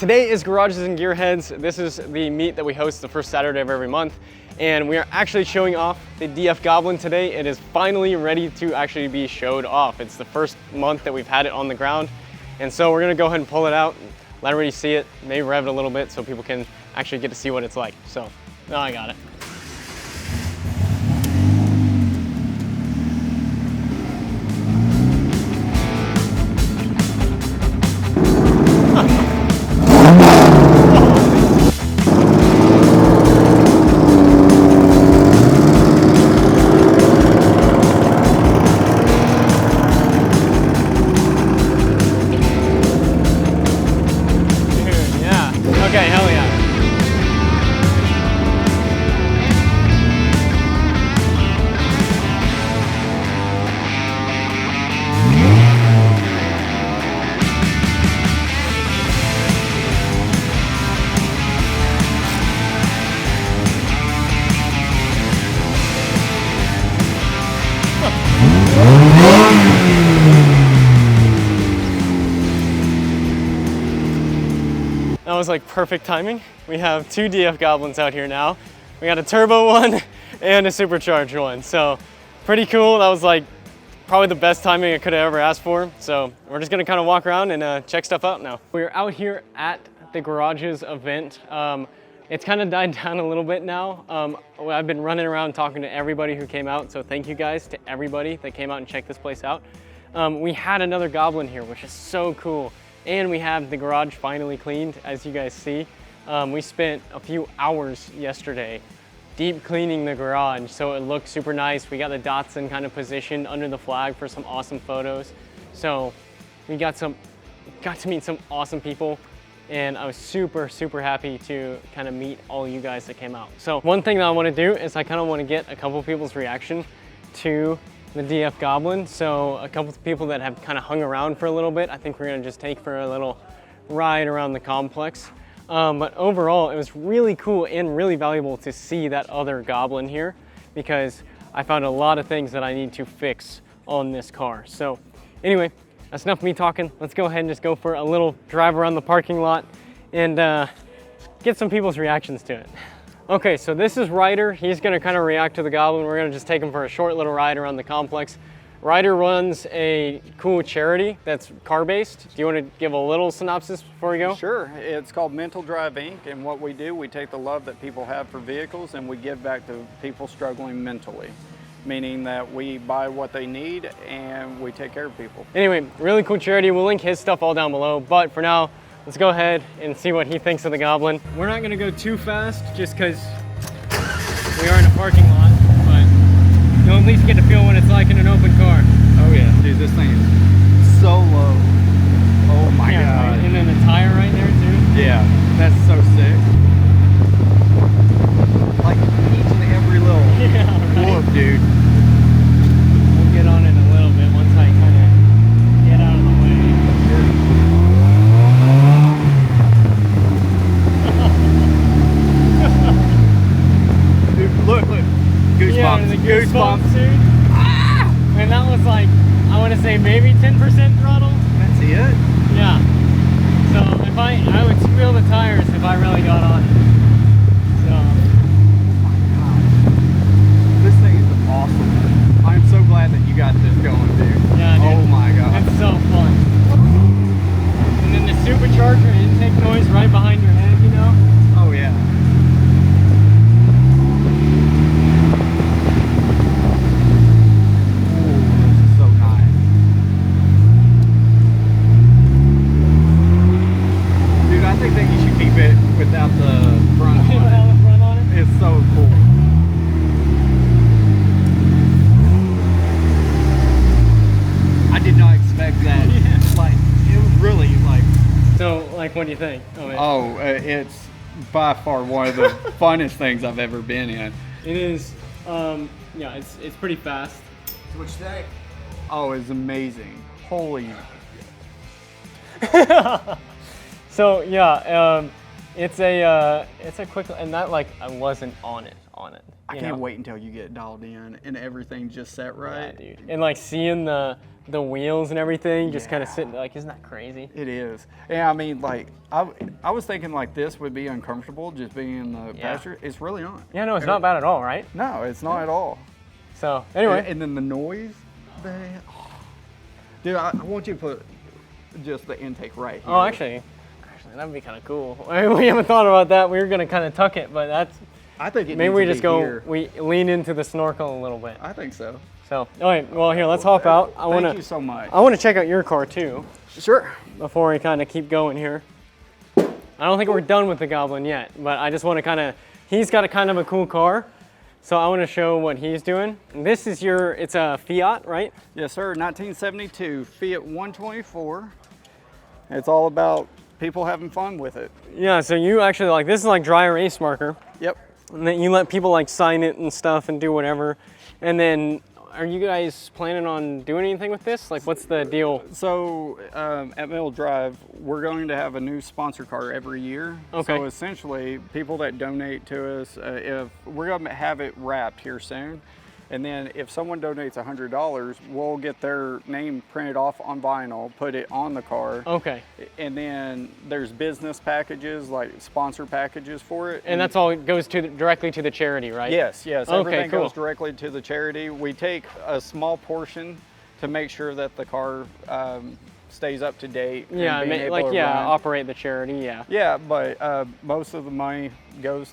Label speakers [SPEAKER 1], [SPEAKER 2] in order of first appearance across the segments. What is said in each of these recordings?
[SPEAKER 1] Today is Garages and Gearheads. This is the meet that we host the first Saturday of every month. And we are actually showing off the DF Goblin today. It is finally ready to actually be showed off. It's the first month that we've had it on the ground. And so we're gonna go ahead and pull it out, let everybody see it, maybe rev it a little bit so people can actually get to see what it's like. So, now I got it. Okay, hell yeah. That was like perfect timing. We have two DF Goblins out here now. We got a turbo one and a supercharged one. So pretty cool. That was like probably the best timing I could have ever asked for. So we're just gonna kind of walk around and check stuff out now. We're out here at the Garages event. It's kind of died down a little bit now. I've been running around talking to everybody who came out. So thank you guys to everybody that came out and checked this place out. We had another Goblin here, which is so cool. And we have the garage finally cleaned, as you guys see. We spent a few hours yesterday deep cleaning the garage, so it looked super nice. We got the Datsun kind of positioned under the flag for some awesome photos. So we got to meet some awesome people, and I was super, super happy to kind of meet all you guys that came out. So one thing that I want to do is I kind of want to get a couple people's reaction to the DF Goblin. So a couple of people that have kind of hung around for a little bit, I think we're gonna just take for a little ride around the complex. But overall, it was really cool and really valuable to see that other Goblin here, because I found a lot of things that I need to fix on this car. So anyway, that's enough of me talking. Let's go ahead and just go for a little drive around the parking lot and get some people's reactions to it. Okay, so this is Ryder. He's gonna kind of react to the Goblin. We're gonna just take him for a short little ride around the complex. Ryder runs a cool charity that's car-based. Do you want to give a little synopsis before we go?
[SPEAKER 2] Sure. It's called Mental Drive Inc. And what we do, we take the love that people have for vehicles and we give back to people struggling mentally. Meaning that we buy what they need and we take care of people. Anyway,
[SPEAKER 1] really cool charity. We'll link his stuff all down below. But for now, let's go ahead and see what he thinks of the Goblin. We're not gonna go too fast just because we are in a parking lot, but you'll at least get to feel what it's like in an open car.
[SPEAKER 2] Oh yeah, dude, this thing is so low. Oh my God.
[SPEAKER 1] Right? And then the tire right there too.
[SPEAKER 2] Yeah, that's so sick. Like each and every little whoop, dude.
[SPEAKER 1] We'll get on it a little bit once I kind of get out of the way.
[SPEAKER 2] Look, goosebumps,
[SPEAKER 1] yeah, the goosebumps, dude.
[SPEAKER 2] Ah!
[SPEAKER 1] And that was like, I want to say maybe 10% throttle.
[SPEAKER 2] That's it?
[SPEAKER 1] Yeah. So if I would feel the tires if I really got on it. So.
[SPEAKER 2] Oh my God. This thing is awesome. I'm so glad that you got this going, dude.
[SPEAKER 1] Yeah, dude.
[SPEAKER 2] Oh my God.
[SPEAKER 1] It's so fun. And then the supercharger intake noise right behind your head, you know?
[SPEAKER 2] Oh yeah. Without the front on it. It's so cool. I did not expect that. Yeah. Like, it was really like...
[SPEAKER 1] So, like, what do you think?
[SPEAKER 2] It's by far one of the funnest things I've ever been in.
[SPEAKER 1] It is, yeah, it's pretty fast.
[SPEAKER 2] What'd you think? Oh, it's amazing. Holy...
[SPEAKER 1] So, yeah, It's a quick, and that like I wasn't on it.
[SPEAKER 2] I can't wait until you get dialed in and everything just set right.
[SPEAKER 1] Yeah, dude. And like seeing the wheels and everything, just kind of sitting like, isn't that crazy?
[SPEAKER 2] It is. Yeah, I mean, like I was thinking like this would be uncomfortable just being in the passenger. It's really not.
[SPEAKER 1] Yeah, no, it's not bad at all, right?
[SPEAKER 2] No, it's not at all.
[SPEAKER 1] So anyway,
[SPEAKER 2] and then the noise, dude, I want you to put just the intake right here.
[SPEAKER 1] Oh, actually, that'd be kind of cool. We haven't thought about that. We were gonna kind of tuck it, but that's.
[SPEAKER 2] I think it
[SPEAKER 1] maybe we just go.
[SPEAKER 2] Here.
[SPEAKER 1] We lean into the snorkel a little bit.
[SPEAKER 2] I think so.
[SPEAKER 1] So, all right. Well, here, let's hop out.
[SPEAKER 2] Thank you so much.
[SPEAKER 1] I want to check out your car too.
[SPEAKER 2] Sure.
[SPEAKER 1] Before we kind of keep going here. I don't think we're done with the Goblin yet, but I just want to kind of. He's got a kind of a cool car, so I want to show what he's doing. This is it's a Fiat, right?
[SPEAKER 2] Yes, sir. 1972 Fiat 124. It's all about people having fun with it.
[SPEAKER 1] Yeah. So you actually like this is like dry erase marker.
[SPEAKER 2] Yep.
[SPEAKER 1] And then you let people like sign it and stuff and do whatever. And then are you guys planning on doing anything with this? Like what's the deal?
[SPEAKER 2] So at Middle Drive, we're going to have a new sponsor car every year.
[SPEAKER 1] Okay.
[SPEAKER 2] So essentially people that donate to us, if we're going to have it wrapped here soon. And then if someone donates $100, we'll get their name printed off on vinyl, put it on the car.
[SPEAKER 1] Okay.
[SPEAKER 2] And then there's business packages, like sponsor packages for it.
[SPEAKER 1] And that's all it goes directly to the charity, right?
[SPEAKER 2] Yes.
[SPEAKER 1] Okay,
[SPEAKER 2] Everything
[SPEAKER 1] cool.
[SPEAKER 2] goes directly to the charity. We take a small portion to make sure that the car stays up to date.
[SPEAKER 1] Yeah, operate the charity, yeah.
[SPEAKER 2] Yeah, but most of the money goes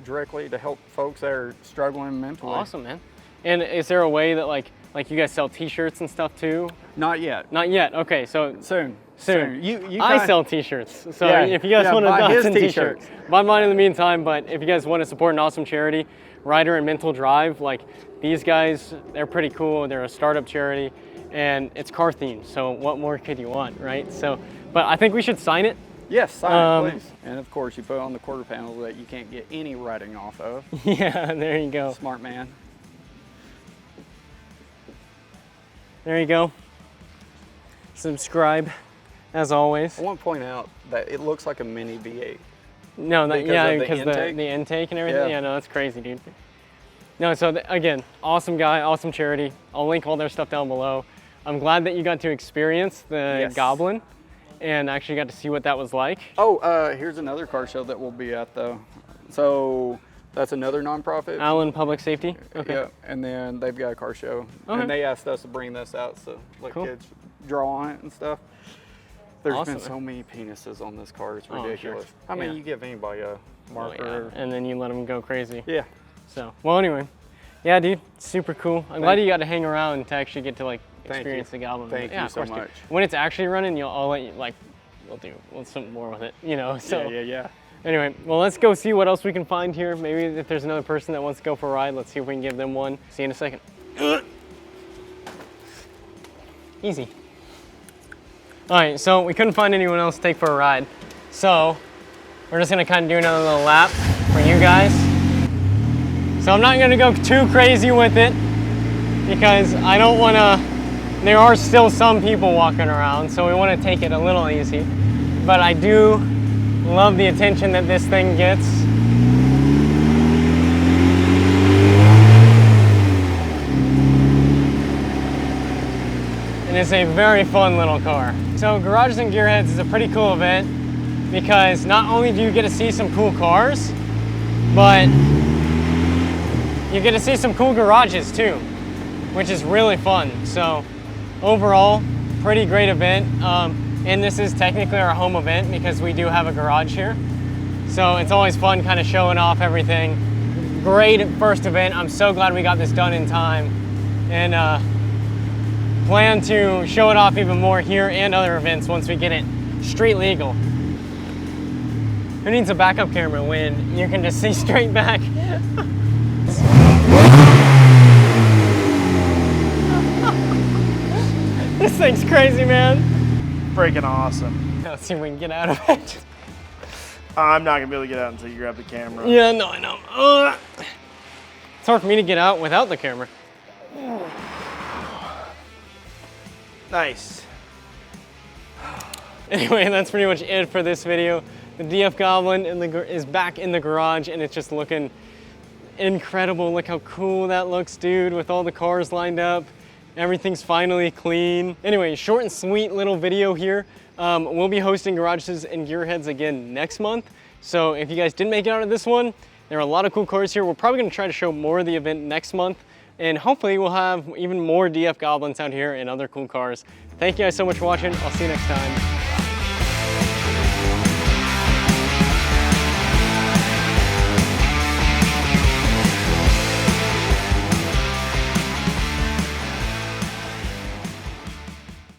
[SPEAKER 2] directly to help folks that are struggling mentally.
[SPEAKER 1] Awesome, man. And is there a way that like you guys sell T-shirts and stuff too?
[SPEAKER 2] Not yet.
[SPEAKER 1] Not yet. Okay, so
[SPEAKER 2] soon.
[SPEAKER 1] I sell T-shirts, so if you guys want to buy some T-shirts, buy mine in the meantime. But if you guys want to support an awesome charity, Ryder and Mental Drive, like these guys, they're pretty cool. They're a startup charity, and it's car themed. So what more could you want, right? So, but I think we should sign it.
[SPEAKER 2] Yes, sign it, please. And of course, you put on the quarter panel that you can't get any writing off of.
[SPEAKER 1] Yeah, there you go.
[SPEAKER 2] Smart man.
[SPEAKER 1] There you go. Subscribe, as always.
[SPEAKER 2] I want to point out that it looks like a mini V8.
[SPEAKER 1] No, because
[SPEAKER 2] the
[SPEAKER 1] the intake and everything.
[SPEAKER 2] Yeah.
[SPEAKER 1] Yeah, no, that's crazy, dude. No, so again, awesome guy, awesome charity. I'll link all their stuff down below. I'm glad that you got to experience the Goblin and actually got to see what that was like.
[SPEAKER 2] Oh, here's another car show that we'll be at though. So that's another nonprofit.
[SPEAKER 1] Allen Public Safety. Okay.
[SPEAKER 2] Yeah, and then they've got a car show, and they asked us to bring this out so let kids draw on it and stuff. There's been so many penises on this car, it's ridiculous. Sure. I mean, you give anybody a marker.
[SPEAKER 1] And then you let them go crazy.
[SPEAKER 2] Yeah.
[SPEAKER 1] So, well, anyway. Yeah, dude, super cool. I'm glad you got to hang around to actually get to like experience the Goblin.
[SPEAKER 2] Thank you so much.
[SPEAKER 1] When it's actually running, I'll let you we'll something more with it, you know. So
[SPEAKER 2] yeah.
[SPEAKER 1] Anyway, well, let's go see what else we can find here. Maybe if there's another person that wants to go for a ride, let's see if we can give them one. See you in a second. Easy. All right, so we couldn't find anyone else to take for a ride. So we're just gonna kind of do another little lap for you guys. So I'm not gonna go too crazy with it because I don't wanna, there are still some people walking around, so we wanna take it a little easy. But I do love the attention that this thing gets. And it's a very fun little car. So Garages and Gearheads is a pretty cool event because not only do you get to see some cool cars, but you get to see some cool garages too, which is really fun. So overall, pretty great event. And this is technically our home event because we do have a garage here. So it's always fun kind of showing off everything. Great first event. I'm so glad we got this done in time. And plan to show it off even more here and other events once we get it street legal. Who needs a backup camera when you can just see straight back? This thing's crazy, man.
[SPEAKER 3] Freaking awesome.
[SPEAKER 1] Let's see if we can get out of it.
[SPEAKER 3] I'm not gonna be able to get out until you grab the camera.
[SPEAKER 1] Yeah, no, I know. It's hard for me to get out without the camera.
[SPEAKER 3] Nice.
[SPEAKER 1] Anyway, that's pretty much it for this video. The DF Goblin is back in the garage, and it's just looking incredible. Look how cool that looks, dude, with all the cars lined up. Everything's finally clean. Anyway, short and sweet little video here. We'll be hosting Garages and Gearheads again next month. So if you guys didn't make it out of this one, there are a lot of cool cars here. We're probably gonna try to show more of the event next month, and hopefully we'll have even more DF Goblins out here and other cool cars. Thank you guys so much for watching. I'll see you next time.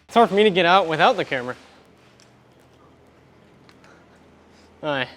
[SPEAKER 1] It's hard for me to get out without the camera. All right.